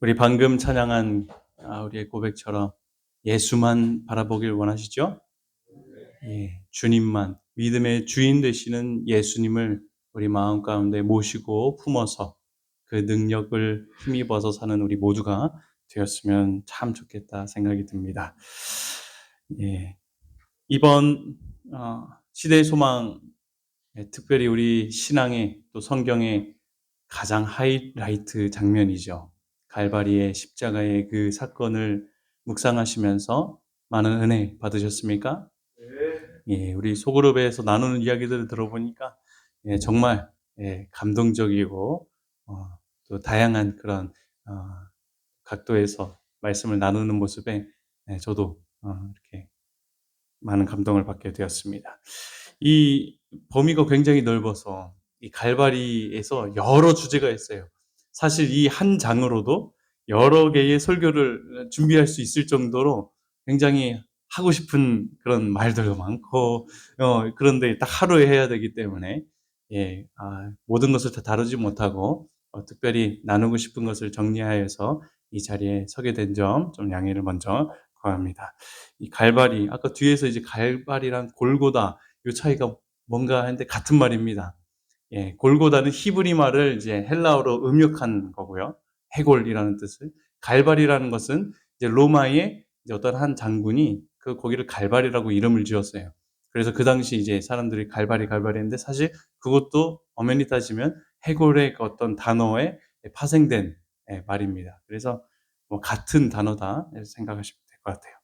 우리 방금 찬양한 우리의 고백처럼 예수만 바라보길 원하시죠? 예, 주님만, 믿음의 주인 되시는 예수님을 우리 마음 가운데 모시고 품어서 그 능력을 힘입어서 사는 우리 모두가 되었으면 참 좋겠다 생각이 듭니다. 예, 이번 시대의 소망, 특별히 우리 신앙의 또 성경의 가장 하이라이트 장면이죠. 갈바리의 십자가의 그 사건을 묵상하시면서 많은 은혜 받으셨습니까? 예, 우리 소그룹에서 나누는 이야기들을 들어보니까 정말 감동적이고 또 다양한 그런 어, 각도에서 말씀을 나누는 모습에 저도 이렇게 많은 감동을 받게 되었습니다. 이 범위가 굉장히 넓어서 이 갈바리에서 여러 주제가 있어요. 사실 이 한 장으로도 여러 개의 설교를 준비할 수 있을 정도로 굉장히 하고 싶은 그런 말들도 많고 그런데 딱 하루에 해야 되기 때문에 모든 것을 다 다루지 못하고 특별히 나누고 싶은 것을 정리하여서 이 자리에 서게 된 점 좀 양해를 먼저 구합니다. 이 갈바리, 아까 뒤에서 이제 갈바리랑 골고다 요 차이가 뭔가 했는데 같은 말입니다. 예, 골고다는 히브리 말을 이제 헬라어로 음역한 거고요. 해골이라는 뜻을. 갈바리라는 것은 이제 로마의 이제 어떤 한 장군이 거기를 갈바리라고 이름을 지었어요. 그래서 그 당시 이제 사람들이 갈바리 했는데 사실 그것도 엄연히 따지면 해골의 그 어떤 단어에 파생된 말입니다. 그래서 뭐 같은 단어다 이렇게 생각하시면 될 것 같아요.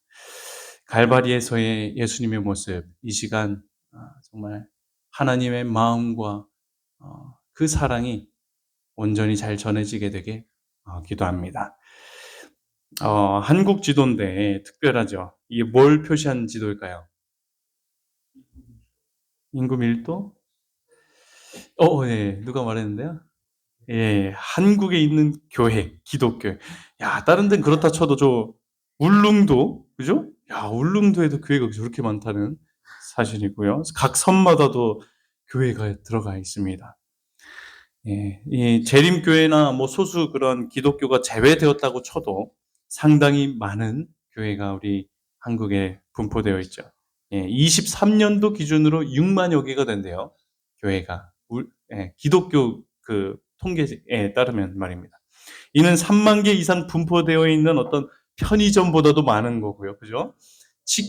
갈바리에서의 예수님의 모습, 이 시간 정말 하나님의 마음과 그 사랑이 온전히 잘 전해지게 되게 기도합니다. 한국 지도인데 특별하죠. 이게 뭘 표시한 지도일까요? 인구 밀도? 네. 누가 말했는데요? 예, 한국에 있는 교회, 기독교. 야, 다른 데는 그렇다 쳐도 울릉도, 그죠? 야, 울릉도에도 교회가 저렇게 많다는 사실이고요. 각 섬마다도 교회가 들어가 있습니다. 예, 이 재림교회나 뭐 소수 그런 기독교가 제외되었다고 쳐도 상당히 많은 교회가 우리 한국에 분포되어 있죠. 예, 23년도 기준으로 6만여 개가 된대요. 교회가. 기독교 그 통계에 따르면 말입니다. 이는 3만 개 이상 분포되어 있는 어떤 편의점보다도 많은 거고요. 그죠?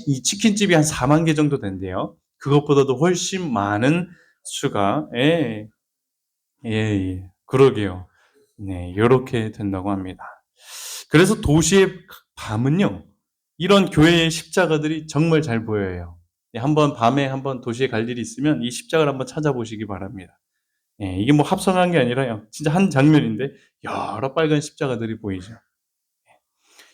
이 치킨집이 한 4만 개 정도 된대요. 그것보다도 훨씬 많은 수가, 그러게요. 네, 요렇게 된다고 합니다. 그래서 도시의 밤은요, 이런 교회의 십자가들이 정말 잘 보여요. 한번 밤에 한번 도시에 갈 일이 있으면 이 십자가를 한번 찾아보시기 바랍니다. 이게 뭐 합성한 게 아니라요. 진짜 한 장면인데 여러 빨간 십자가들이 보이죠.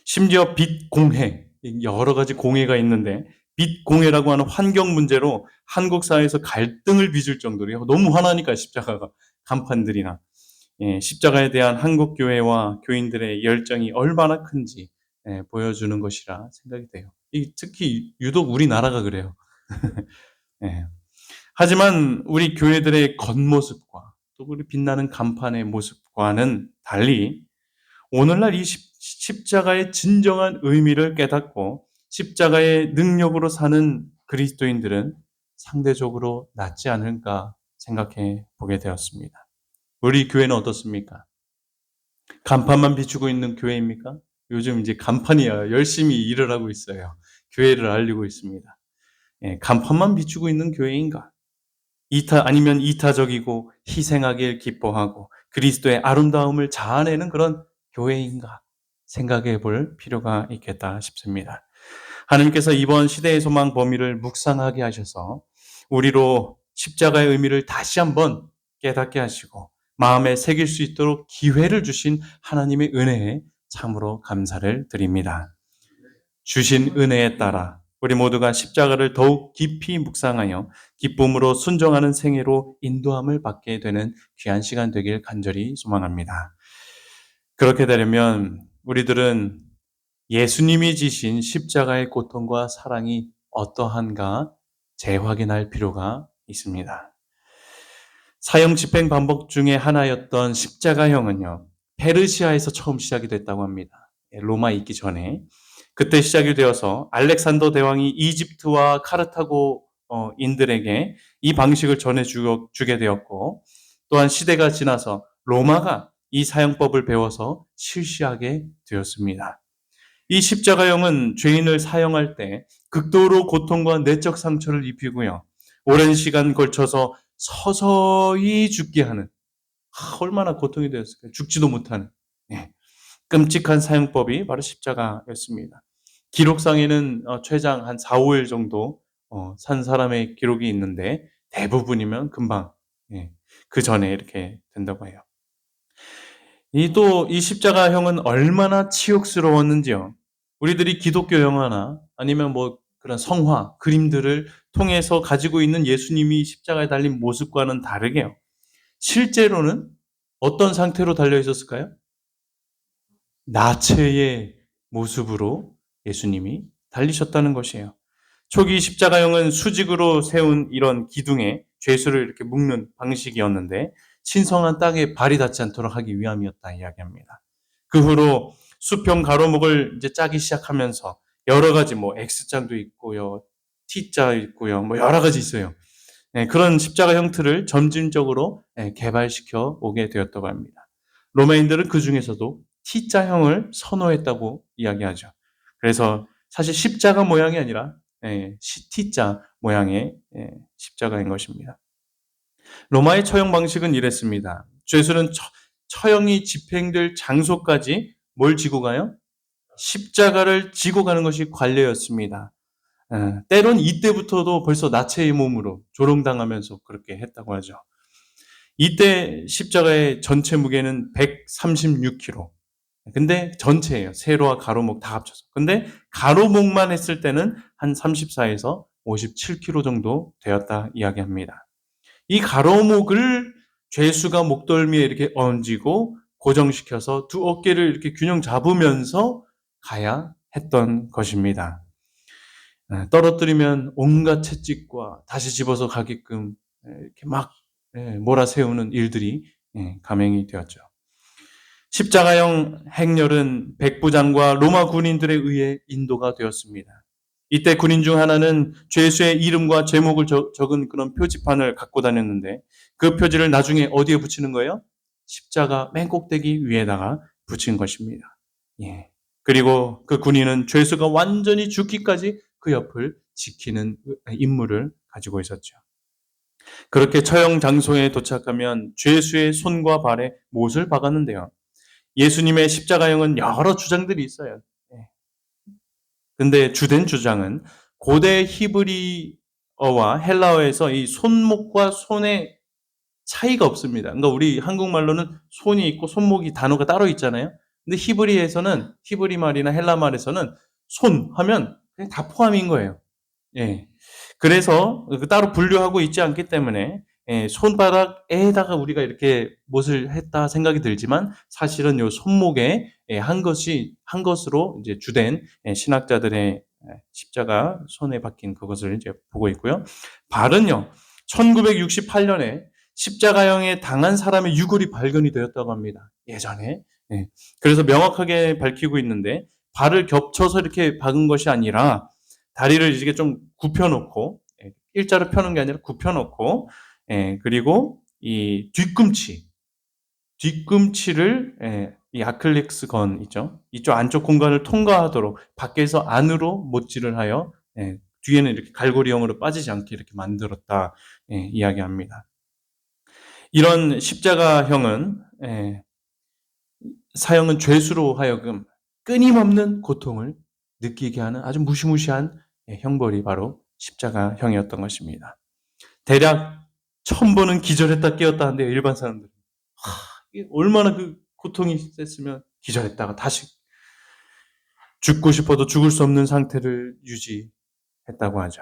심지어 빛 공해, 여러 가지 공해가 있는데 빛 공해라고 하는 환경 문제로 한국 사회에서 갈등을 빚을 정도로 너무 화나니까 십자가가 간판들이나 십자가에 대한 한국 교회와 교인들의 열정이 얼마나 큰지 보여주는 것이라 생각이 돼요. 특히 유독 우리나라가 그래요. 예. 하지만 우리 교회들의 겉모습과 또 우리 빛나는 간판의 모습과는 달리 오늘날 이 십자가의 진정한 의미를 깨닫고 십자가의 능력으로 사는 그리스도인들은 상대적으로 낫지 않을까 생각해 보게 되었습니다. 우리 교회는 어떻습니까? 간판만 비추고 있는 교회입니까? 요즘 이제 간판이야 열심히 일을 하고 있어요. 교회를 알리고 있습니다. 간판만 비추고 있는 교회인가? 아니면 이타적이고 희생하길 기뻐하고 그리스도의 아름다움을 자아내는 그런 교회인가 생각해 볼 필요가 있겠다 싶습니다. 하나님께서 이번 시대의 소망 범위를 묵상하게 하셔서 우리로 십자가의 의미를 다시 한번 깨닫게 하시고 마음에 새길 수 있도록 기회를 주신 하나님의 은혜에 참으로 감사를 드립니다. 주신 은혜에 따라 우리 모두가 십자가를 더욱 깊이 묵상하여 기쁨으로 순종하는 생애로 인도함을 받게 되는 귀한 시간 되길 간절히 소망합니다. 그렇게 되려면 우리들은 예수님이 지신 십자가의 고통과 사랑이 어떠한가 재확인할 필요가 있습니다. 사형 집행 방법 중에 하나였던 십자가형은요, 페르시아에서 처음 시작이 됐다고 합니다. 로마에 있기 전에. 그때 시작이 되어서 알렉산더 대왕이 이집트와 카르타고 인들에게 이 방식을 전해주게 되었고, 또한 시대가 지나서 로마가 이 사용법을 배워서 실시하게 되었습니다. 이 십자가형은 죄인을 사형할 때 극도로 고통과 내적 상처를 입히고요. 오랜 시간 걸쳐서 서서히 죽게 하는, 얼마나 고통이 되었을까요? 죽지도 못하는 끔찍한 사형법이 바로 십자가였습니다. 기록상에는 최장 한 4, 5일 정도 산 사람의 기록이 있는데 대부분이면 금방 그 전에 이렇게 된다고 해요. 이 십자가형은 얼마나 치욕스러웠는지요. 우리들이 기독교 영화나 아니면 뭐 그런 성화, 그림들을 통해서 가지고 있는 예수님이 십자가에 달린 모습과는 다르게요. 실제로는 어떤 상태로 달려 있었을까요? 나체의 모습으로 예수님이 달리셨다는 것이에요. 초기 십자가형은 수직으로 세운 이런 기둥에 죄수를 이렇게 묶는 방식이었는데 신성한 땅에 발이 닿지 않도록 하기 위함이었다 이야기합니다. 그 후로 수평 가로목을 이제 짜기 시작하면서 여러 가지 뭐 X자도 있고요, T자 있고요, 뭐 여러 가지 있어요. 그런 십자가 형태를 점진적으로 개발시켜 오게 되었다고 합니다. 로마인들은 그 중에서도 T자형을 선호했다고 이야기하죠. 그래서 사실 십자가 모양이 아니라 T자 모양의 십자가인 것입니다. 로마의 처형 방식은 이랬습니다. 죄수는 처형이 집행될 장소까지 뭘 지고 가요? 십자가를 지고 가는 것이 관례였습니다. 때론 이때부터도 벌써 나체의 몸으로 조롱당하면서 그렇게 했다고 하죠. 이때 십자가의 전체 무게는 136kg. 근데 전체예요. 세로와 가로목 다 합쳐서. 근데 가로목만 했을 때는 한 34에서 57kg 정도 되었다 이야기합니다. 이 가로목을 죄수가 목덜미에 이렇게 얹고 고정시켜서 두 어깨를 이렇게 균형 잡으면서 가야 했던 것입니다. 떨어뜨리면 온갖 채찍과 다시 집어서 가게끔 이렇게 막 몰아세우는 일들이 감행이 되었죠. 십자가형 행렬은 백부장과 로마 군인들에 의해 인도가 되었습니다. 이때 군인 중 하나는 죄수의 이름과 제목을 적은 그런 표지판을 갖고 다녔는데 그 표지를 나중에 어디에 붙이는 거예요? 십자가 맨 꼭대기 위에다가 붙인 것입니다. 그리고 그 군인은 죄수가 완전히 죽기까지 그 옆을 지키는 임무를 가지고 있었죠. 그렇게 처형 장소에 도착하면 죄수의 손과 발에 못을 박았는데요. 예수님의 십자가형은 여러 주장들이 있어요. 근데 주된 주장은 고대 히브리어와 헬라어에서 이 손목과 손의 차이가 없습니다. 그러니까 우리 한국말로는 손이 있고 손목이 단어가 따로 있잖아요. 근데 히브리 말이나 헬라 말에서는 손 하면 그냥 다 포함인 거예요. 그래서 따로 분류하고 있지 않기 때문에 손바닥에다가 우리가 이렇게 못을 했다 생각이 들지만 사실은 요 손목에 한 것으로 이제 주된 신학자들의 십자가 손에 박힌 그것을 이제 보고 있고요. 발은요, 1968년에 십자가형에 당한 사람의 유골이 발견이 되었다고 합니다. 예전에. 그래서 명확하게 밝히고 있는데 발을 겹쳐서 이렇게 박은 것이 아니라 다리를 이렇게 좀 굽혀놓고 일자로 펴는 게 아니라 굽혀놓고 그리고 이 뒤꿈치를 이 아클렉스 건 있죠. 이쪽 안쪽 공간을 통과하도록 밖에서 안으로 못질을 하여 뒤에는 이렇게 갈고리형으로 빠지지 않게 이렇게 만들었다 이야기합니다. 이런 십자가형은 사형은 죄수로 하여금 끊임없는 고통을 느끼게 하는 아주 무시무시한 형벌이 바로 십자가형이었던 것입니다. 대략 1000번은 기절했다 깨었다 하는데 일반 사람들은 얼마나 그 고통이 셌으면 기절했다가 다시 죽고 싶어도 죽을 수 없는 상태를 유지했다고 하죠.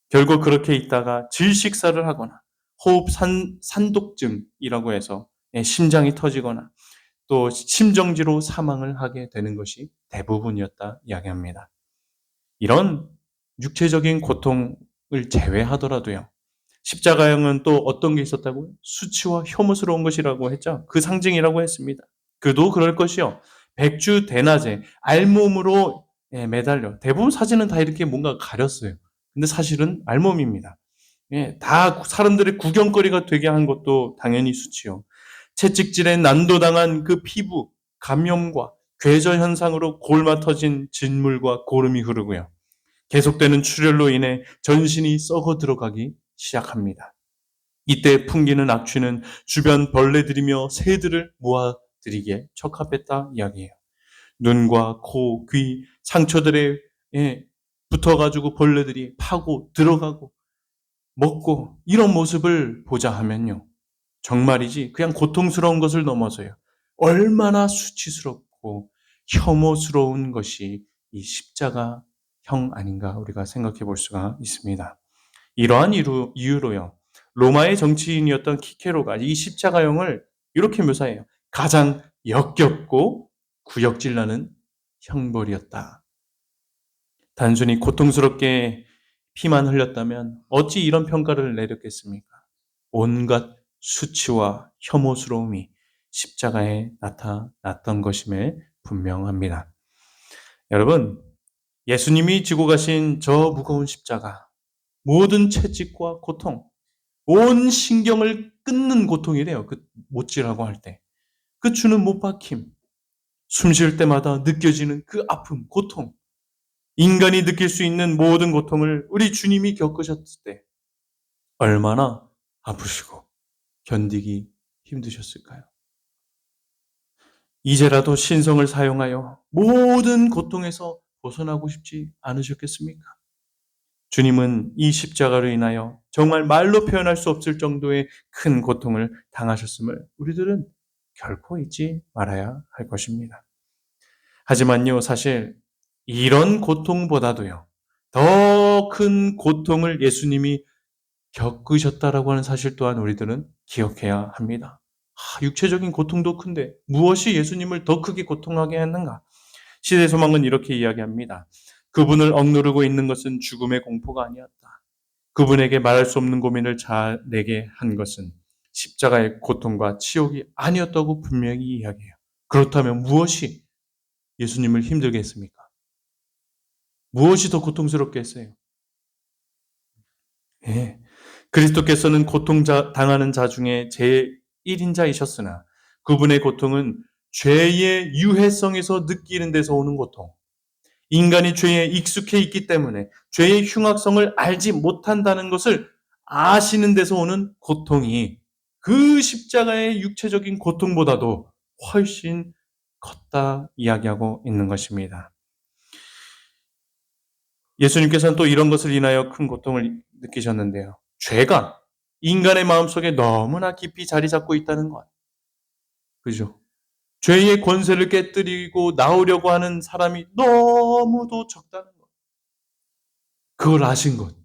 결국 그렇게 있다가 질식사를 하거나 호흡 산독증이라고 해서 심장이 터지거나 또 심정지로 사망을 하게 되는 것이 대부분이었다 이야기합니다. 이런 육체적인 고통을 제외하더라도요. 십자가형은 또 어떤 게 있었다고요? 수치와 혐오스러운 것이라고 했죠. 그 상징이라고 했습니다. 그도 그럴 것이요. 백주 대낮에 알몸으로 매달려. 대부분 사진은 다 이렇게 뭔가 가렸어요. 근데 사실은 알몸입니다. 다 사람들의 구경거리가 되게 한 것도 당연히 수치요. 채찍질에 난도당한 그 피부, 감염과 괴저 현상으로 골마 터진 진물과 고름이 흐르고요. 계속되는 출혈로 인해 전신이 썩어 들어가기 시작합니다. 이때 풍기는 악취는 주변 벌레들이며 새들을 모아들이기에 적합했다 이야기해요. 눈과 코, 귀, 상처들에 붙어가지고 벌레들이 파고 들어가고 먹고 이런 모습을 보자 하면요. 정말이지 그냥 고통스러운 것을 넘어서요. 얼마나 수치스럽고 혐오스러운 것이 이 십자가형 아닌가 우리가 생각해 볼 수가 있습니다. 이러한 이유로요. 로마의 정치인이었던 키케로가 이 십자가형을 이렇게 묘사해요. 가장 역겹고 구역질 나는 형벌이었다. 단순히 고통스럽게 피만 흘렸다면 어찌 이런 평가를 내렸겠습니까? 온갖 수치와 혐오스러움이 십자가에 나타났던 것임에 분명합니다. 여러분, 예수님이 지고 가신 저 무거운 십자가, 모든 채찍과 고통, 온 신경을 끊는 고통이래요. 그 못지라고 할 때. 그 주는 못 박힘, 숨 쉴 때마다 느껴지는 그 아픔, 고통, 인간이 느낄 수 있는 모든 고통을 우리 주님이 겪으셨을 때 얼마나 아프시고 견디기 힘드셨을까요? 이제라도 신성을 사용하여 모든 고통에서 벗어나고 싶지 않으셨겠습니까? 주님은 이 십자가로 인하여 정말 말로 표현할 수 없을 정도의 큰 고통을 당하셨음을 우리들은 결코 잊지 말아야 할 것입니다. 하지만요, 사실 이런 고통보다도요, 더 큰 고통을 예수님이 겪으셨다라고 하는 사실 또한 우리들은 기억해야 합니다. 육체적인 고통도 큰데 무엇이 예수님을 더 크게 고통하게 했는가? 시대 소망은 이렇게 이야기합니다. 그분을 억누르고 있는 것은 죽음의 공포가 아니었다. 그분에게 말할 수 없는 고민을 내게 한 것은 십자가의 고통과 치욕이 아니었다고 분명히 이야기해요. 그렇다면 무엇이 예수님을 힘들게 했습니까? 무엇이 더 고통스럽게 했어요? 예. 그리스도께서는 당하는 자 중에 제1인자이셨으나 그분의 고통은 죄의 유해성에서 느끼는 데서 오는 고통, 인간이 죄에 익숙해 있기 때문에 죄의 흉악성을 알지 못한다는 것을 아시는 데서 오는 고통이 그 십자가의 육체적인 고통보다도 훨씬 컸다 이야기하고 있는 것입니다. 예수님께서는 또 이런 것을 인하여 큰 고통을 느끼셨는데요. 죄가 인간의 마음속에 너무나 깊이 자리 잡고 있다는 것. 그죠? 죄의 권세를 깨뜨리고 나오려고 하는 사람이 너무도 적다는 것. 그걸 아신 것.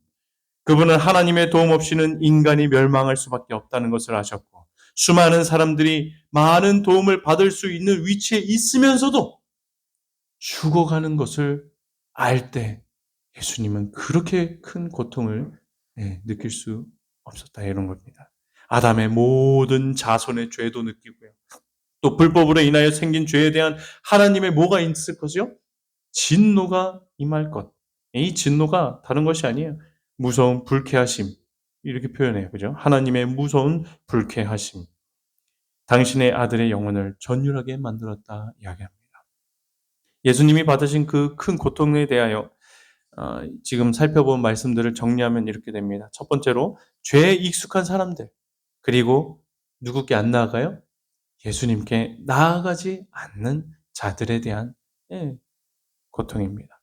그분은 하나님의 도움 없이는 인간이 멸망할 수밖에 없다는 것을 아셨고, 수많은 사람들이 많은 도움을 받을 수 있는 위치에 있으면서도 죽어가는 것을 알 때 예수님은 그렇게 큰 고통을 느낄 수 없었다 이런 겁니다. 아담의 모든 자손의 죄도 느끼고요. 또 불법으로 인하여 생긴 죄에 대한 하나님의 뭐가 있을 것이요? 진노가 임할 것. 이 진노가 다른 것이 아니에요. 무서운 불쾌하심. 이렇게 표현해요. 그죠? 하나님의 무서운 불쾌하심. 당신의 아들의 영혼을 전율하게 만들었다 이야기합니다. 예수님이 받으신 그 큰 고통에 대하여 지금 살펴본 말씀들을 정리하면 이렇게 됩니다. 첫 번째로 죄에 익숙한 사람들, 그리고 누구께 안 나아가요? 예수님께 나아가지 않는 자들에 대한 고통입니다.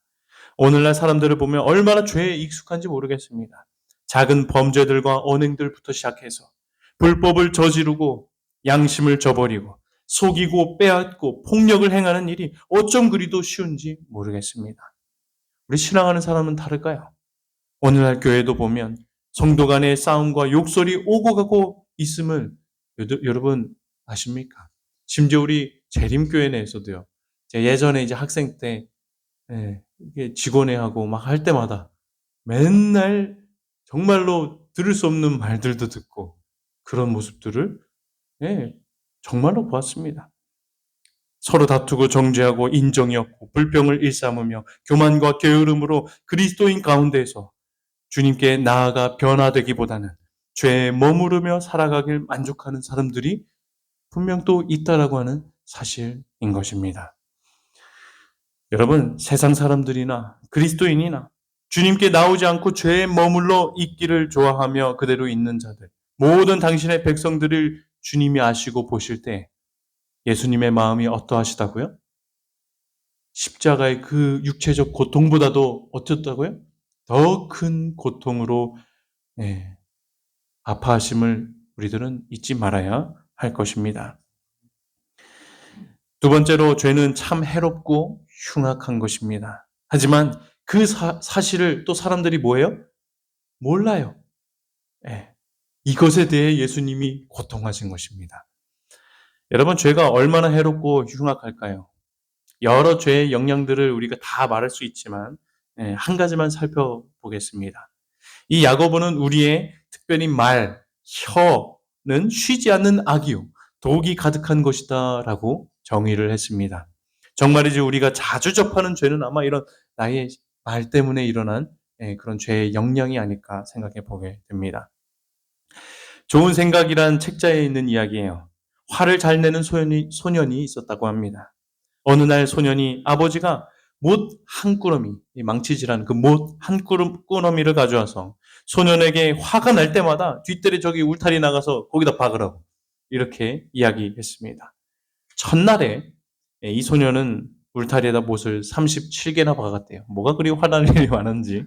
오늘날 사람들을 보면 얼마나 죄에 익숙한지 모르겠습니다. 작은 범죄들과 언행들부터 시작해서 불법을 저지르고 양심을 저버리고 속이고 빼앗고 폭력을 행하는 일이 어쩜 그리도 쉬운지 모르겠습니다. 우리 신앙하는 사람은 다를까요? 오늘날 교회도 보면 성도 간의 싸움과 욕설이 오고 가고 있음을 여러분 아십니까? 심지어 우리 재림교회 내에서도요. 제가 예전에 이제 학생 때 이게 직원회하고 막 할 때마다 맨날 정말로 들을 수 없는 말들도 듣고 그런 모습들을 정말로 보았습니다. 서로 다투고 정죄하고 인정이 없고 불평을 일삼으며 교만과 게으름으로 그리스도인 가운데에서 주님께 나아가 변화되기보다는 죄에 머무르며 살아가길 만족하는 사람들이 분명 또 있다라고 하는 사실인 것입니다. 여러분, 세상 사람들이나 그리스도인이나 주님께 나오지 않고 죄에 머물러 있기를 좋아하며 그대로 있는 자들, 모든 당신의 백성들을 주님이 아시고 보실 때 예수님의 마음이 어떠하시다고요? 십자가의 그 육체적 고통보다도 어떻다고요? 더 큰 고통으로 아파하심을 우리들은 잊지 말아야 할 것입니다. 두 번째로 죄는 참 해롭고 흉악한 것입니다. 하지만 그 사실을 또 사람들이 뭐예요? 몰라요. 이것에 대해 예수님이 고통하신 것입니다. 여러분, 죄가 얼마나 해롭고 흉악할까요? 여러 죄의 영향들을 우리가 다 말할 수 있지만 한 가지만 살펴보겠습니다. 이 야고보는 우리의 특별히 말, 혀는 쉬지 않는 악이요 독이 가득한 것이다 라고 정의를 했습니다. 정말이지 우리가 자주 접하는 죄는 아마 이런 나의 말 때문에 일어난 그런 죄의 영향이 아닐까 생각해 보게 됩니다. 좋은 생각이란 책자에 있는 이야기예요. 화를 잘 내는 소년이 있었다고 합니다. 어느 날 소년이 아버지가 못 한 꾸러미, 망치질한 그 못 한 꾸러미를 가져와서 소년에게 화가 날 때마다 뒷뜰에 저기 울타리 나가서 거기다 박으라고 이렇게 이야기했습니다. 첫날에 이 소년은 울타리에다 못을 37개나 박았대요. 뭐가 그리 화날 일이 많은지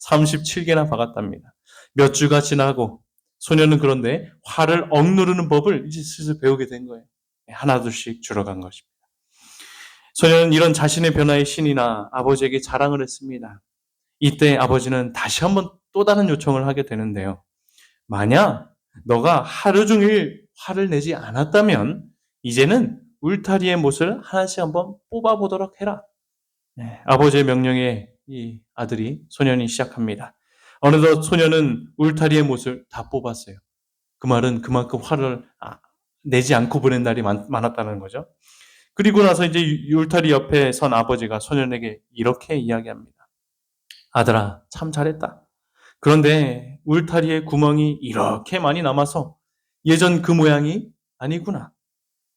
37개나 박았답니다. 몇 주가 지나고 소년은 그런데 화를 억누르는 법을 이제 슬슬 배우게 된 거예요. 하나둘씩 줄어간 것입니다. 소년은 이런 자신의 변화의 신이나 아버지에게 자랑을 했습니다. 이때 아버지는 다시 한번 또 다른 요청을 하게 되는데요. 만약 너가 하루 종일 화를 내지 않았다면 이제는 울타리의 못을 하나씩 한번 뽑아보도록 해라. 아버지의 명령에 이 아들이 소년이 시작합니다. 어느덧 소년은 울타리의 못을 다 뽑았어요. 그 말은 그만큼 화를 내지 않고 보낸 날이 많았다는 거죠. 그리고 나서 이제 울타리 옆에 선 아버지가 소년에게 이렇게 이야기합니다. 아들아, 참 잘했다. 그런데 울타리에 구멍이 이렇게 많이 남아서 예전 그 모양이 아니구나.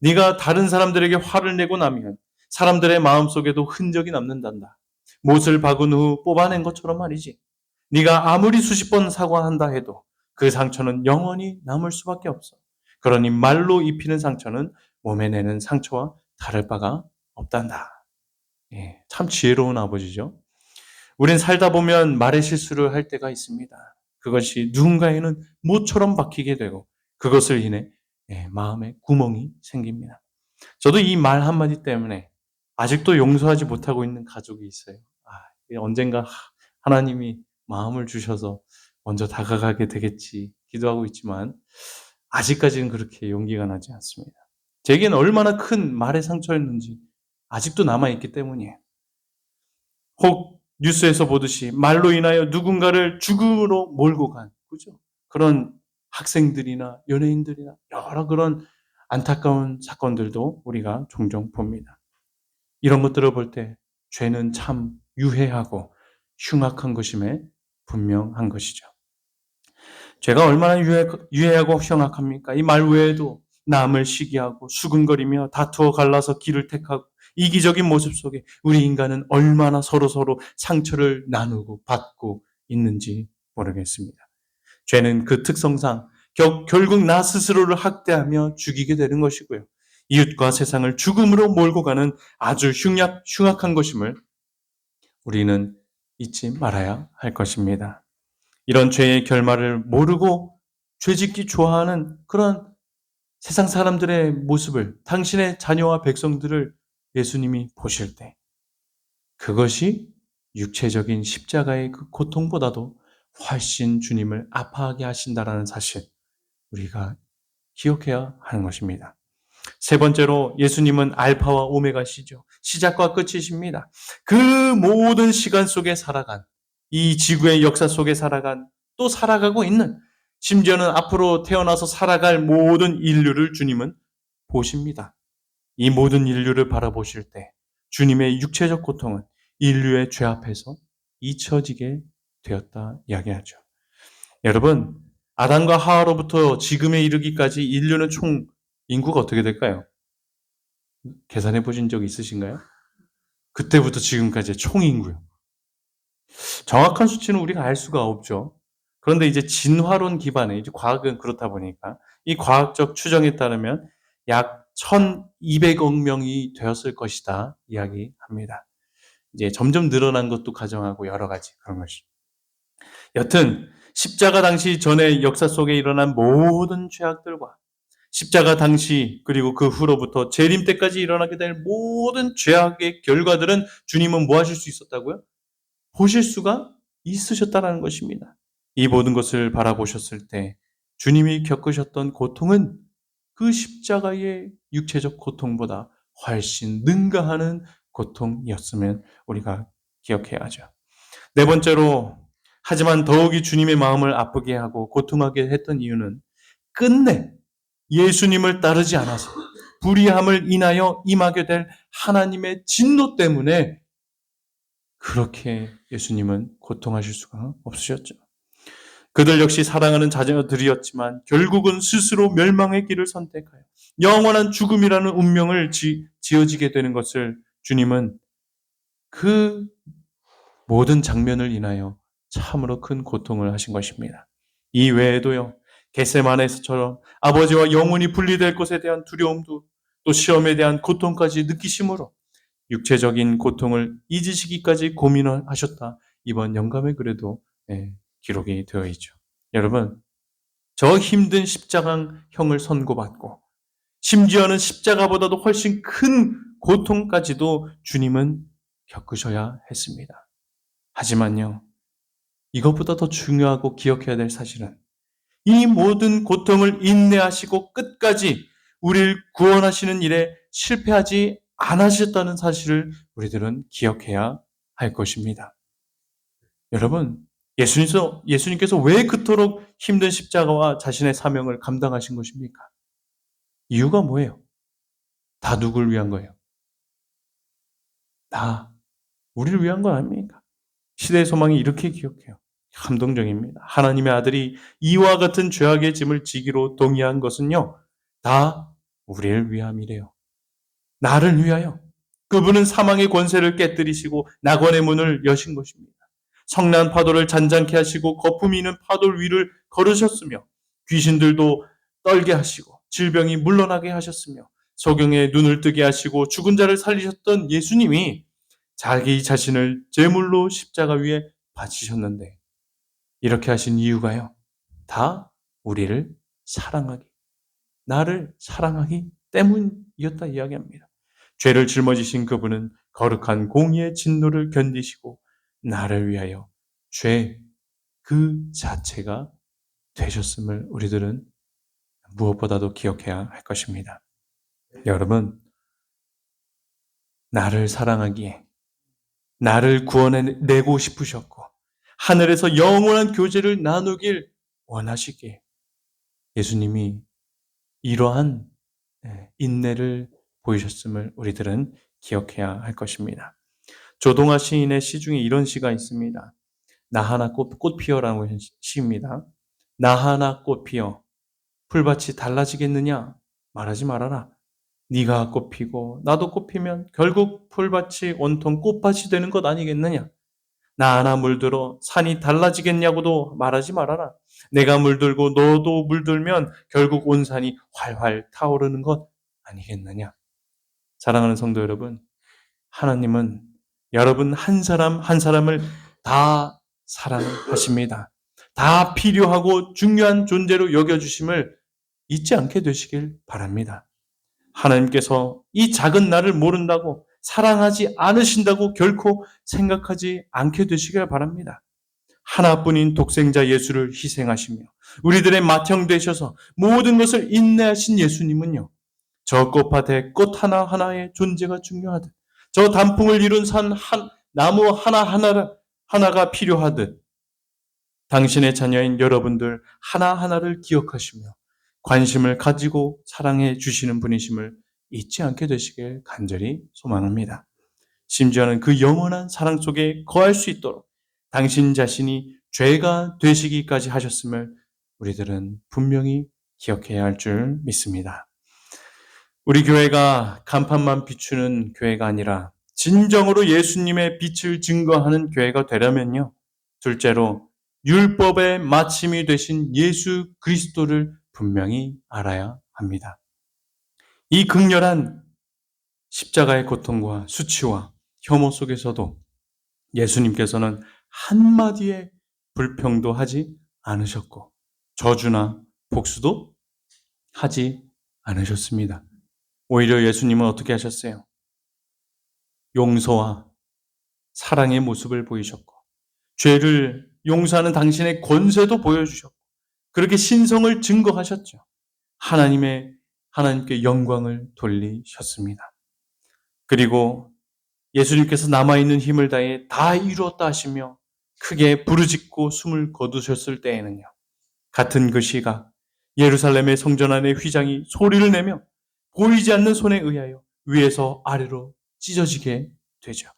네가 다른 사람들에게 화를 내고 나면 사람들의 마음속에도 흔적이 남는단다. 못을 박은 후 뽑아낸 것처럼 말이지. 네가 아무리 수십 번 사과한다 해도 그 상처는 영원히 남을 수밖에 없어. 그러니 말로 입히는 상처는 몸에 내는 상처와 다를 바가 없단다. 참 지혜로운 아버지죠. 우린 살다 보면 말의 실수를 할 때가 있습니다. 그것이 누군가에는 못처럼 박히게 되고 그것을 인해 마음에 구멍이 생깁니다. 저도 이 말 한마디 때문에 아직도 용서하지 못하고 있는 가족이 있어요. 언젠가 하나님이 마음을 주셔서 먼저 다가가게 되겠지 기도하고 있지만 아직까지는 그렇게 용기가 나지 않습니다. 제게는 얼마나 큰 말의 상처였는지 아직도 남아있기 때문이에요. 혹 뉴스에서 보듯이 말로 인하여 누군가를 죽음으로 몰고 간 그죠? 그런 학생들이나 연예인들이나 여러 그런 안타까운 사건들도 우리가 종종 봅니다. 이런 것들을 볼 때 죄는 참 유해하고 흉악한 것임에 분명한 것이죠. 죄가 얼마나 유해하고 흉악합니까? 이 말 외에도 남을 시기하고 수근거리며 다투어 갈라서 길을 택하고 이기적인 모습 속에 우리 인간은 얼마나 서로 상처를 나누고 받고 있는지 모르겠습니다. 죄는 그 특성상 결국 나 스스로를 학대하며 죽이게 되는 것이고요. 이웃과 세상을 죽음으로 몰고 가는 아주 흉악한 것임을 우리는 잊지 말아야 할 것입니다. 이런 죄의 결말을 모르고 죄짓기 좋아하는 그런 세상 사람들의 모습을 당신의 자녀와 백성들을 예수님이 보실 때 그것이 육체적인 십자가의 그 고통보다도 훨씬 주님을 아파하게 하신다라는 사실 우리가 기억해야 하는 것입니다. 세 번째로 예수님은 알파와 오메가시죠. 시작과 끝이십니다. 그 모든 시간 속에 살아간 이 지구의 역사 속에 살아간 또 살아가고 있는 심지어는 앞으로 태어나서 살아갈 모든 인류를 주님은 보십니다. 이 모든 인류를 바라보실 때 주님의 육체적 고통은 인류의 죄 앞에서 잊혀지게 되었다 이야기하죠. 여러분, 아담과 하와로부터 지금에 이르기까지 인류는 총 인구가 어떻게 될까요? 계산해 보신 적 있으신가요? 그때부터 지금까지 총 인구요. 정확한 수치는 우리가 알 수가 없죠. 그런데 이제 진화론 기반의 이제 과학은 그렇다 보니까 이 과학적 추정에 따르면 약 1,200억 명이 되었을 것이다 이야기합니다. 이제 점점 늘어난 것도 가정하고 여러 가지 그런 것이. 여튼 십자가 당시 전의 역사 속에 일어난 모든 죄악들과 십자가 당시 그리고 그 후로부터 재림 때까지 일어나게 될 모든 죄악의 결과들은 주님은 뭐 하실 수 있었다고요? 보실 수가 있으셨다라는 것입니다. 이 모든 것을 바라보셨을 때 주님이 겪으셨던 고통은 그 십자가의 육체적 고통보다 훨씬 능가하는 고통이었으면 우리가 기억해야 하죠. 네 번째로, 하지만 더욱이 주님의 마음을 아프게 하고 고통하게 했던 이유는 끝내 예수님을 따르지 않아서 불의함을 인하여 임하게 될 하나님의 진노 때문에 그렇게 예수님은 고통하실 수가 없으셨죠. 그들 역시 사랑하는 자녀들이었지만 결국은 스스로 멸망의 길을 선택하여 영원한 죽음이라는 운명을 지어지게 되는 것을 주님은 그 모든 장면을 인하여 참으로 큰 고통을 하신 것입니다. 이 외에도요, 겟세마네에서처럼 아버지와 영혼이 분리될 것에 대한 두려움도 또 시험에 대한 고통까지 느끼심으로 육체적인 고통을 잊으시기까지 고민하셨다. 이번 영감의 글에도 기록이 되어 있죠. 여러분, 저 힘든 십자가형을 선고받고 심지어는 십자가보다도 훨씬 큰 고통까지도 주님은 겪으셔야 했습니다. 하지만요, 이것보다 더 중요하고 기억해야 될 사실은 이 모든 고통을 인내하시고 끝까지 우리를 구원하시는 일에 실패하지 않으셨다는 사실을 우리들은 기억해야 할 것입니다. 여러분, 예수님께서 왜 그토록 힘든 십자가와 자신의 사명을 감당하신 것입니까? 이유가 뭐예요? 다 누굴 위한 거예요? 다 우리를 위한 거 아닙니까? 시대의 소망이 이렇게 기억해요. 감동적입니다. 하나님의 아들이 이와 같은 죄악의 짐을 지기로 동의한 것은요, 다 우리를 위함이래요. 나를 위하여. 그분은 사망의 권세를 깨뜨리시고 낙원의 문을 여신 것입니다. 성난 파도를 잔잔케 하시고 거품이 있는 파도 위를 걸으셨으며 귀신들도 떨게 하시고 질병이 물러나게 하셨으며 소경의 눈을 뜨게 하시고 죽은 자를 살리셨던 예수님이 자기 자신을 제물로 십자가 위에 바치셨는데 이렇게 하신 이유가요. 다 우리를 사랑하기, 나를 사랑하기 때문이었다 이야기합니다. 죄를 짊어지신 그분은 거룩한 공의의 진노를 견디시고 나를 위하여 죄 그 자체가 되셨음을 우리들은 무엇보다도 기억해야 할 것입니다. 여러분, 나를 사랑하기에 나를 구원해내고 싶으셨고 하늘에서 영원한 교제를 나누길 원하시기에 예수님이 이러한 인내를 보이셨음을 우리들은 기억해야 할 것입니다. 조동아 시인의 시 중에 이런 시가 있습니다. 나 하나 꽃 피어라고 시입니다. 나 하나 꽃 피어 풀밭이 달라지겠느냐? 말하지 말아라. 네가 꽃 피고 나도 꽃 피면 결국 풀밭이 온통 꽃밭이 되는 것 아니겠느냐? 나 하나 물들어 산이 달라지겠냐고도 말하지 말아라. 내가 물들고 너도 물들면 결국 온 산이 활활 타오르는 것 아니겠느냐? 사랑하는 성도 여러분, 하나님은 여러분 한 사람 한 사람을 다 사랑하십니다. 다 필요하고 중요한 존재로 여겨주심을 잊지 않게 되시길 바랍니다. 하나님께서 이 작은 나를 모른다고 사랑하지 않으신다고 결코 생각하지 않게 되시길 바랍니다. 하나뿐인 독생자 예수를 희생하시며 우리들의 맏형 되셔서 모든 것을 인내하신 예수님은요. 저 꽃밭에 꽃 하나하나의 존재가 중요하듯 저 단풍을 이룬 나무 하나가 필요하듯 당신의 자녀인 여러분들 하나하나를 기억하시며 관심을 가지고 사랑해 주시는 분이심을 잊지 않게 되시길 간절히 소망합니다. 심지어는 그 영원한 사랑 속에 거할 수 있도록 당신 자신이 죄가 되시기까지 하셨음을 우리들은 분명히 기억해야 할 줄 믿습니다. 우리 교회가 간판만 비추는 교회가 아니라 진정으로 예수님의 빛을 증거하는 교회가 되려면요. 둘째로 율법의 마침이 되신 예수 그리스도를 분명히 알아야 합니다. 이 극렬한 십자가의 고통과 수치와 혐오 속에서도 예수님께서는 한마디의 불평도 하지 않으셨고 저주나 복수도 하지 않으셨습니다. 오히려 예수님은 어떻게 하셨어요? 용서와 사랑의 모습을 보이셨고 죄를 용서하는 당신의 권세도 보여주셨고 그렇게 신성을 증거하셨죠. 하나님께 영광을 돌리셨습니다. 그리고 예수님께서 남아있는 힘을 다해 다 이루었다 하시며 크게 부르짖고 숨을 거두셨을 때에는요. 같은 그 시각 예루살렘의 성전 안의 휘장이 소리를 내며 보이지 않는 손에 의하여 위에서 아래로 찢어지게 되죠.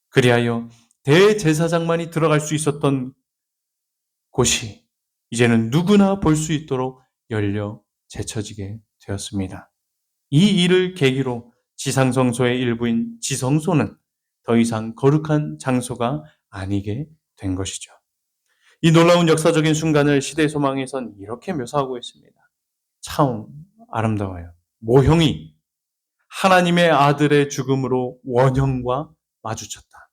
그리하여 대제사장만이 들어갈 수 있었던 곳이 이제는 누구나 볼 수 있도록 열려 제쳐지게 되었습니다. 이 일을 계기로 지상성소의 일부인 지성소는 더 이상 거룩한 장소가 아니게 된 것이죠. 이 놀라운 역사적인 순간을 시대소망에선 이렇게 묘사하고 있습니다. 참 아름다워요. 모형이 하나님의 아들의 죽음으로 원형과 마주쳤다.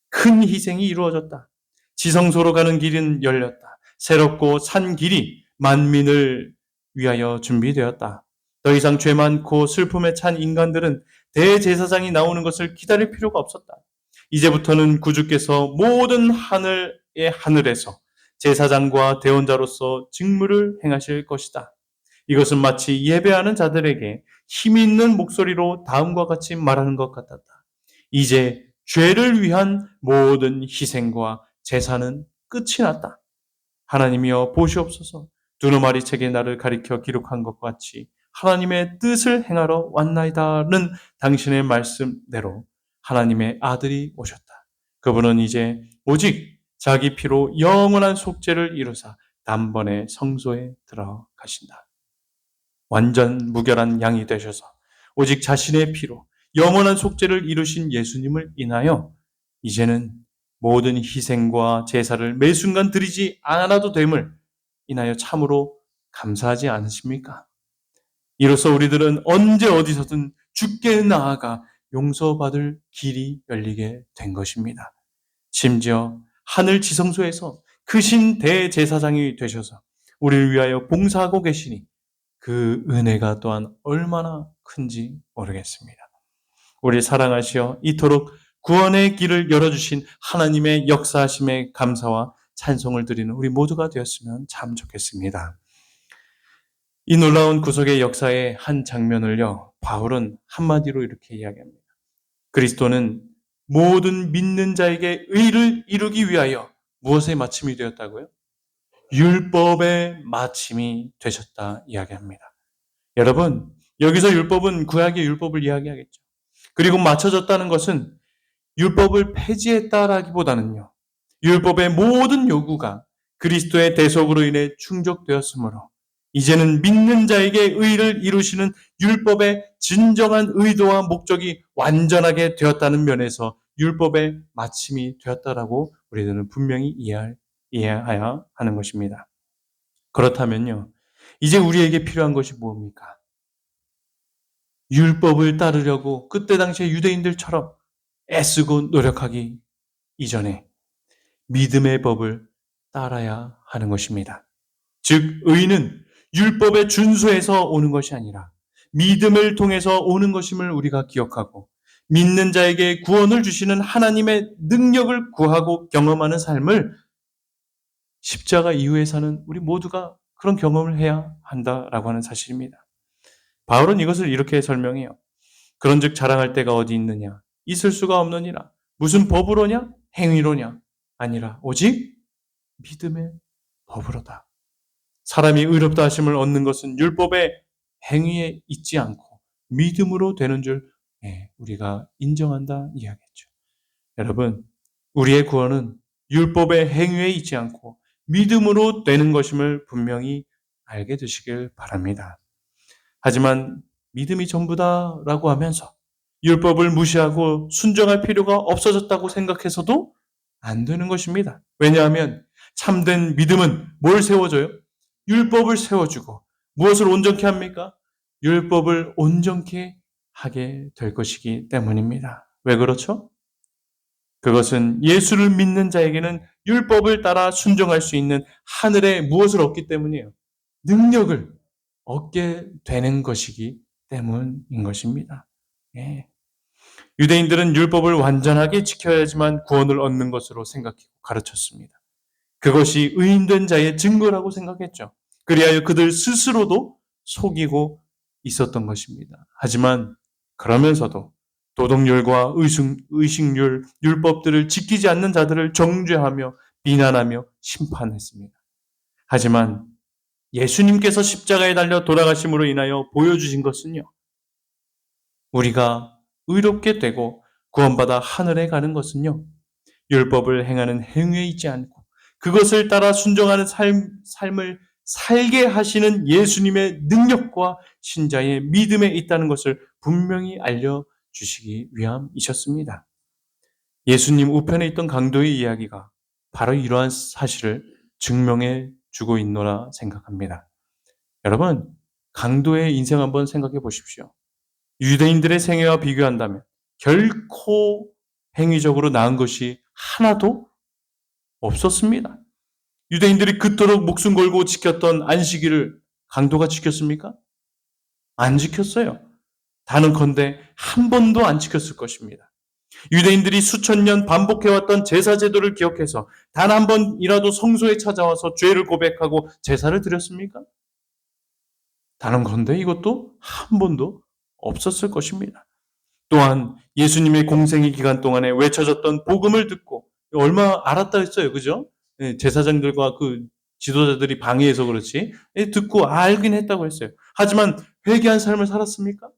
큰 희생이 이루어졌다. 지성소로 가는 길은 열렸다. 새롭고 산 길이 만민을 위하여 준비되었다. 더 이상 죄 많고 슬픔에 찬 인간들은 대제사장이 나오는 것을 기다릴 필요가 없었다. 이제부터는 구주께서 모든 하늘에서 제사장과 대언자로서 직무를 행하실 것이다. 이것은 마치 예배하는 자들에게 힘 있는 목소리로 다음과 같이 말하는 것 같았다. 이제 죄를 위한 모든 희생과 제사는 끝이 났다. 하나님이여 보시옵소서. 두루마리 책에 나를 가리켜 기록한 것과 같이 하나님의 뜻을 행하러 왔나이다는 당신의 말씀대로 하나님의 아들이 오셨다. 그분은 이제 오직 자기 피로 영원한 속죄를 이루사 단번에 성소에 들어가신다. 완전 무결한 양이 되셔서 오직 자신의 피로 영원한 속죄를 이루신 예수님을 인하여 이제는 모든 희생과 제사를 매 순간 드리지 않아도 됨을 인하여 참으로 감사하지 않으십니까? 이로써 우리들은 언제 어디서든 주께 나아가 용서받을 길이 열리게 된 것입니다. 심지어 하늘 지성소에서 크신 대제사장이 되셔서 우리를 위하여 봉사하고 계시니 그 은혜가 또한 얼마나 큰지 모르겠습니다. 우리 사랑하시어 이토록 구원의 길을 열어주신 하나님의 역사하심에 감사와 찬송을 드리는 우리 모두가 되었으면 참 좋겠습니다. 이 놀라운 구속의 역사의 한 장면을요, 바울은 한마디로 이렇게 이야기합니다. 그리스도는 모든 믿는 자에게 의를 이루기 위하여 무엇의 마침이 되었다고요? 율법의 마침이 되셨다 이야기합니다. 여러분, 여기서 율법은 구약의 율법을 이야기하겠죠. 그리고 맞춰졌다는 것은 율법을 폐지했다라기보다는요. 율법의 모든 요구가 그리스도의 대속으로 인해 충족되었으므로 이제는 믿는 자에게 의를 이루시는 율법의 진정한 의도와 목적이 완전하게 되었다는 면에서 율법의 마침이 되었다라고 우리들은 분명히 이해해야 하는 것입니다. 그렇다면요. 이제 우리에게 필요한 것이 뭡니까? 율법을 따르려고 그때 당시에 유대인들처럼 애쓰고 노력하기 이전에 믿음의 법을 따라야 하는 것입니다. 즉 의는 율법의 준수에서 오는 것이 아니라 믿음을 통해서 오는 것임을 우리가 기억하고 믿는 자에게 구원을 주시는 하나님의 능력을 구하고 경험하는 삶을 십자가 이후에 사는 우리 모두가 그런 경험을 해야 한다라고 하는 사실입니다. 바울은 이것을 이렇게 설명해요. 그런즉 자랑할 데가 어디 있느냐? 있을 수가 없느니라. 무슨 법으로냐? 행위로냐? 아니라 오직 믿음의 법으로다. 사람이 의롭다 하심을 얻는 것은 율법의 행위에 있지 않고 믿음으로 되는 줄 우리가 인정한다 이야기했죠. 여러분, 우리의 구원은 율법의 행위에 있지 않고 믿음으로 되는 것임을 분명히 알게 되시길 바랍니다. 하지만 믿음이 전부다라고 하면서 율법을 무시하고 순종할 필요가 없어졌다고 생각해서도 안 되는 것입니다. 왜냐하면 참된 믿음은 뭘 세워줘요? 율법을 세워주고 무엇을 온전케 합니까? 율법을 온전케 하게 될 것이기 때문입니다. 왜 그렇죠? 그것은 예수를 믿는 자에게는 율법을 따라 순종할 수 있는 하늘의 무엇을 얻기 때문이에요. 능력을 얻게 되는 것이기 때문인 것입니다. 예. 유대인들은 율법을 완전하게 지켜야지만 구원을 얻는 것으로 생각하고 가르쳤습니다. 그것이 의인된 자의 증거라고 생각했죠. 그리하여 그들 스스로도 속이고 있었던 것입니다. 하지만 그러면서도 도덕률과 의식률, 율법들을 지키지 않는 자들을 정죄하며 비난하며 심판했습니다. 하지만 예수님께서 십자가에 달려 돌아가심으로 인하여 보여주신 것은요. 우리가 의롭게 되고 구원받아 하늘에 가는 것은요. 율법을 행하는 행위에 있지 않고 그것을 따라 순종하는 삶을 살게 하시는 예수님의 능력과 신자의 믿음에 있다는 것을 분명히 알려주시기 위함이셨습니다. 예수님 우편에 있던 강도의 이야기가 바로 이러한 사실을 증명해 주고 있노라 생각합니다. 여러분, 강도의 인생 한번 생각해 보십시오. 유대인들의 생애와 비교한다면 결코 행위적으로 나은 것이 하나도 없었습니다. 유대인들이 그토록 목숨 걸고 지켰던 안식일을 강도가 지켰습니까? 안 지켰어요. 단언컨대 한 번도 안 지켰을 것입니다. 유대인들이 수천 년 반복해왔던 제사 제도를 기억해서 단 한 번이라도 성소에 찾아와서 죄를 고백하고 제사를 드렸습니까? 단언컨대 이것도 한 번도 없었을 것입니다. 또한 예수님의 공생의 기간 동안에 외쳐졌던 복음을 듣고 얼마 알았다 했어요. 그죠? 제사장들과 그 지도자들이 방해해서 그렇지 듣고 알긴 했다고 했어요. 하지만 회개한 삶을 살았습니까?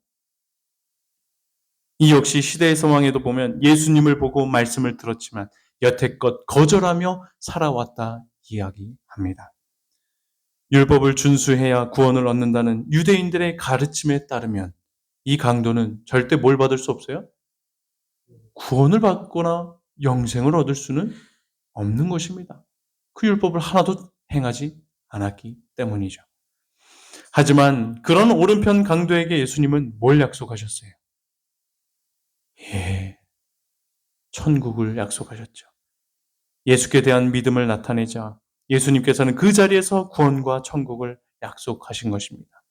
이 역시 시대의 상황에도 보면 예수님을 보고 말씀을 들었지만 여태껏 거절하며 살아왔다 이야기합니다. 율법을 준수해야 구원을 얻는다는 유대인들의 가르침에 따르면 이 강도는 절대 뭘 받을 수 없어요? 구원을 받거나 영생을 얻을 수는 없는 것입니다. 그 율법을 하나도 행하지 않았기 때문이죠. 하지만 그런 오른편 강도에게 예수님은 뭘 약속하셨어요? 천국을 약속하셨죠. 예수께 대한 믿음을 나타내자 예수님께서는 그 자리에서 구원과 천국을 약속하신 것입니다.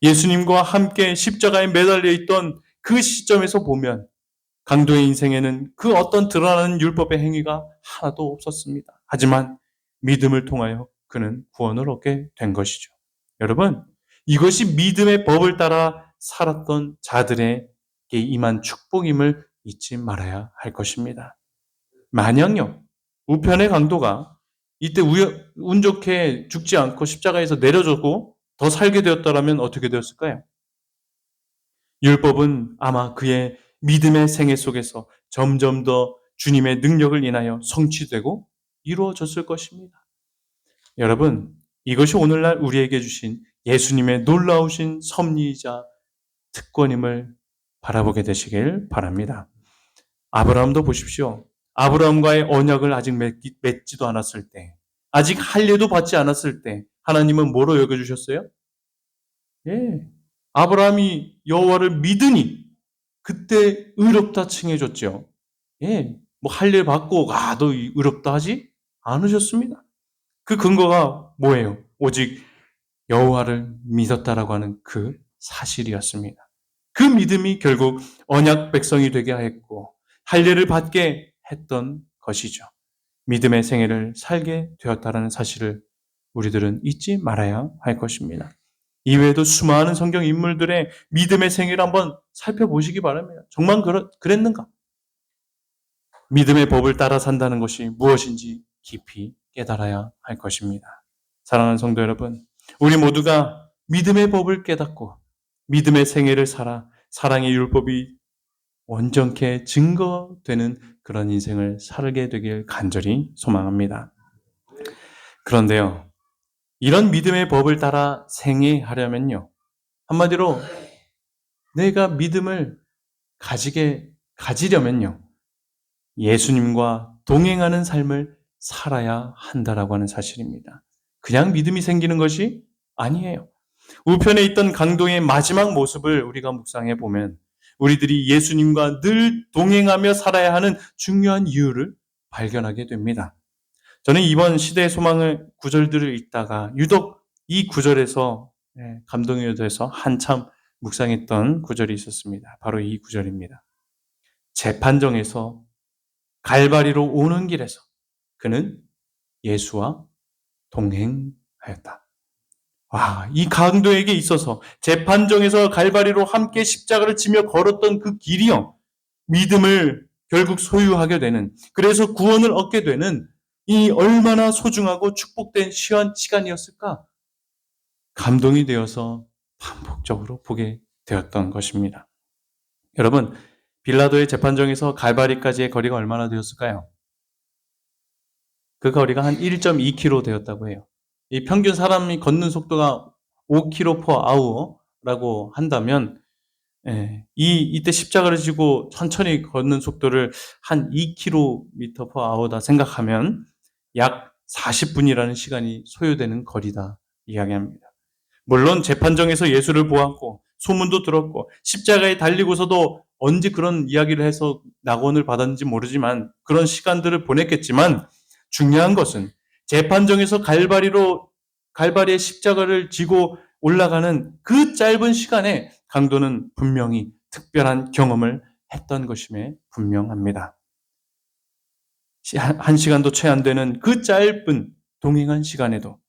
예수님과 함께 십자가에 매달려 있던 그 시점에서 보면 강도의 인생에는 그 어떤 드러나는 율법의 행위가 하나도 없었습니다. 하지만 믿음을 통하여 그는 구원을 얻게 된 것이죠. 여러분, 이것이 믿음의 법을 따라 살았던 자들에게 임한 축복임을 잊지 말아야 할 것입니다. 만약요, 우편의 강도가 이때 운 좋게 죽지 않고 십자가에서 내려졌고 더 살게 되었다면 어떻게 되었을까요? 율법은 아마 그의 믿음의 생애 속에서 점점 더 주님의 능력을 인하여 성취되고 이루어졌을 것입니다. 여러분, 이것이 오늘날 우리에게 주신 예수님의 놀라우신 섭리이자 특권임을 바라보게 되시길 바랍니다. 아브라함도 보십시오. 아브라함과의 언약을 아직 맺지도 않았을 때, 아직 할례도 받지 않았을 때 하나님은 뭐로 여겨주셨어요? 아브라함이 여호와를 믿으니 그때 의롭다 칭해줬죠. 뭐 할례 받고 너 의롭다 하지 않으셨습니다. 그 근거가 뭐예요? 오직 여호와를 믿었다라고 하는 그 사실이었습니다. 그 믿음이 결국 언약 백성이 되게 하였고 할례를 받게 했던 것이죠. 믿음의 생애를 살게 되었다라는 사실을 우리들은 잊지 말아야 할 것입니다. 이외에도 수많은 성경 인물들의 믿음의 생애를 한번 살펴보시기 바랍니다. 정말 그랬는가? 믿음의 법을 따라 산다는 것이 무엇인지 깊이 깨달아야 할 것입니다. 사랑하는 성도 여러분, 우리 모두가 믿음의 법을 깨닫고 믿음의 생애를 살아 사랑의 율법이 온전케 증거되는 그런 인생을 살게 되길 간절히 소망합니다. 그런데요, 이런 믿음의 법을 따라 생애하려면요, 한마디로 내가 믿음을 가지려면요, 예수님과 동행하는 삶을 살아야 한다라고 하는 사실입니다. 그냥 믿음이 생기는 것이 아니에요. 우편에 있던 강도의 마지막 모습을 우리가 묵상해 보면 우리들이 예수님과 늘 동행하며 살아야 하는 중요한 이유를 발견하게 됩니다. 저는 이번 시대의 소망의 구절들을 읽다가 유독 이 구절에서 감동이 돼서 한참 묵상했던 구절이 있었습니다. 바로 이 구절입니다. 재판정에서 갈바리로 오는 길에서 그는 예수와 동행하였다. 와, 이 강도에게 있어서 재판정에서 갈바리로 함께 십자가를 지며 걸었던 그 길이요, 믿음을 결국 소유하게 되는, 그래서 구원을 얻게 되는 이 얼마나 소중하고 축복된 시간이었을까? 감동이 되어서 반복적으로 보게 되었던 것입니다. 여러분, 빌라도의 재판정에서 갈바리까지의 거리가 얼마나 되었을까요? 그 거리가 한 1.2km 되었다고 해요. 이 평균 사람이 걷는 속도가 5km per hour라고 한다면, 이때 십자가를 지고 천천히 걷는 속도를 한 2km per hour다 생각하면 약 40분이라는 시간이 소요되는 거리다 이야기합니다. 물론 재판정에서 예수를 보았고 소문도 들었고 십자가에 달리고서도 언제 그런 이야기를 해서 낙원을 받았는지 모르지만 그런 시간들을 보냈겠지만, 중요한 것은 재판정에서 갈바리의 십자가를 지고 올라가는 그 짧은 시간에 강도는 분명히 특별한 경험을 했던 것임에 분명합니다. 한 시간도 채 안 되는 그 짧은 동행한 시간에도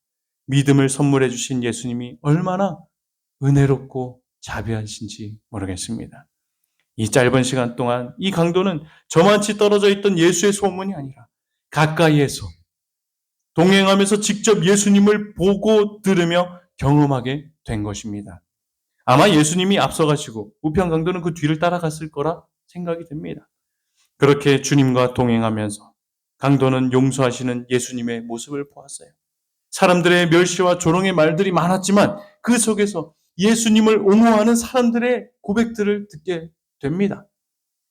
믿음을 선물해 주신 예수님이 얼마나 은혜롭고 자비하신지 모르겠습니다. 이 짧은 시간 동안 이 강도는 저만치 떨어져 있던 예수의 소문이 아니라 가까이에서 동행하면서 직접 예수님을 보고 들으며 경험하게 된 것입니다. 아마 예수님이 앞서가시고 우편 강도는 그 뒤를 따라갔을 거라 생각이 됩니다. 그렇게 주님과 동행하면서 강도는 용서하시는 예수님의 모습을 보았어요. 사람들의 멸시와 조롱의 말들이 많았지만 그 속에서 예수님을 옹호하는 사람들의 고백들을 듣게 됩니다.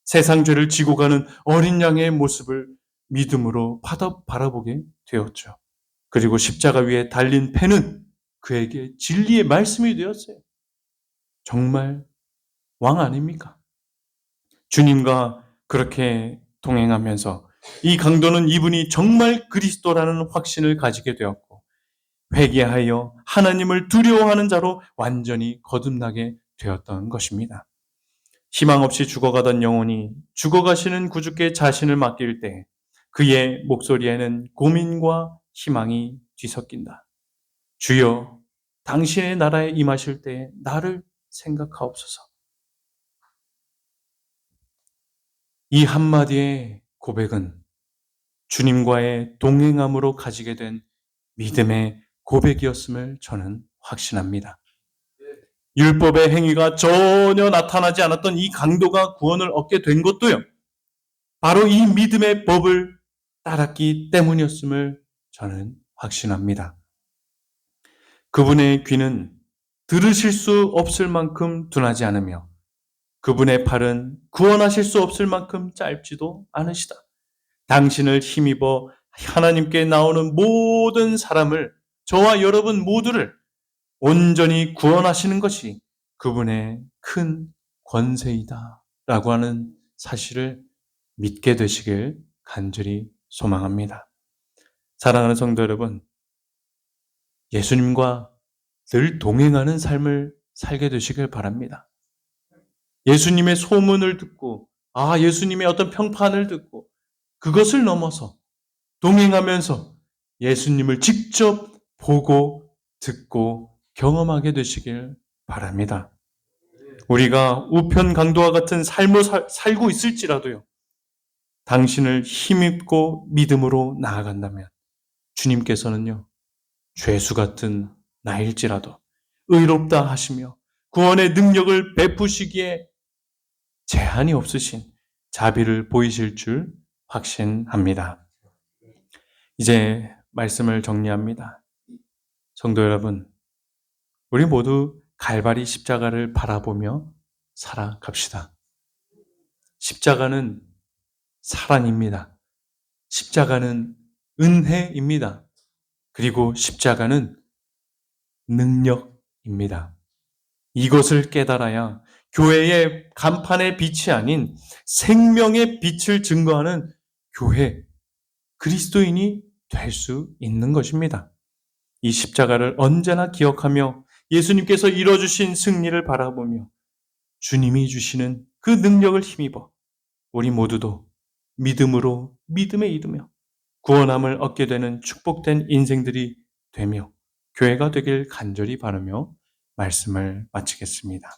세상 죄를 지고 가는 어린 양의 모습을 믿음으로 바라보게 되었죠. 그리고 십자가 위에 달린 패는 그에게 진리의 말씀이 되었어요. 정말 왕 아닙니까? 주님과 그렇게 동행하면서 이 강도는 이분이 정말 그리스도라는 확신을 가지게 되었고 회개하여 하나님을 두려워하는 자로 완전히 거듭나게 되었던 것입니다. 희망 없이 죽어가던 영혼이 죽어가시는 구주께 자신을 맡길 때 그의 목소리에는 고민과 희망이 뒤섞인다. 주여, 당신의 나라에 임하실 때 나를 생각하옵소서. 이 한마디의 고백은 주님과의 동행함으로 가지게 된 믿음의 고백이었음을 저는 확신합니다. 율법의 행위가 전혀 나타나지 않았던 이 강도가 구원을 얻게 된 것도요, 바로 이 믿음의 법을 따랐기 때문이었음을 저는 확신합니다. 그분의 귀는 들으실 수 없을 만큼 둔하지 않으며 그분의 팔은 구원하실 수 없을 만큼 짧지도 않으시다. 당신을 힘입어 하나님께 나오는 모든 사람을, 저와 여러분 모두를 온전히 구원하시는 것이 그분의 큰 권세이다 라고 하는 사실을 믿게 되시길 간절히 소망합니다. 사랑하는 성도 여러분, 예수님과 늘 동행하는 삶을 살게 되시길 바랍니다. 예수님의 소문을 듣고, 예수님의 어떤 평판을 듣고 그것을 넘어서 동행하면서 예수님을 직접 보고 듣고 경험하게 되시길 바랍니다. 우리가 우편 강도와 같은 삶을 살고 있을지라도요, 당신을 힘입고 믿음으로 나아간다면 주님께서는요, 죄수 같은 나일지라도 의롭다 하시며 구원의 능력을 베푸시기에 제한이 없으신 자비를 보이실 줄 확신합니다. 이제 말씀을 정리합니다. 성도 여러분, 우리 모두 갈바리 십자가를 바라보며 살아갑시다. 십자가는 사랑입니다. 십자가는 은혜입니다. 그리고 십자가는 능력입니다. 이것을 깨달아야 교회의 간판의 빛이 아닌 생명의 빛을 증거하는 교회, 그리스도인이 될 수 있는 것입니다. 이 십자가를 언제나 기억하며 예수님께서 이뤄주신 승리를 바라보며 주님이 주시는 그 능력을 힘입어 우리 모두도 믿음으로 믿음에 이르며 구원함을 얻게 되는 축복된 인생들이 되며 교회가 되길 간절히 바라며 말씀을 마치겠습니다.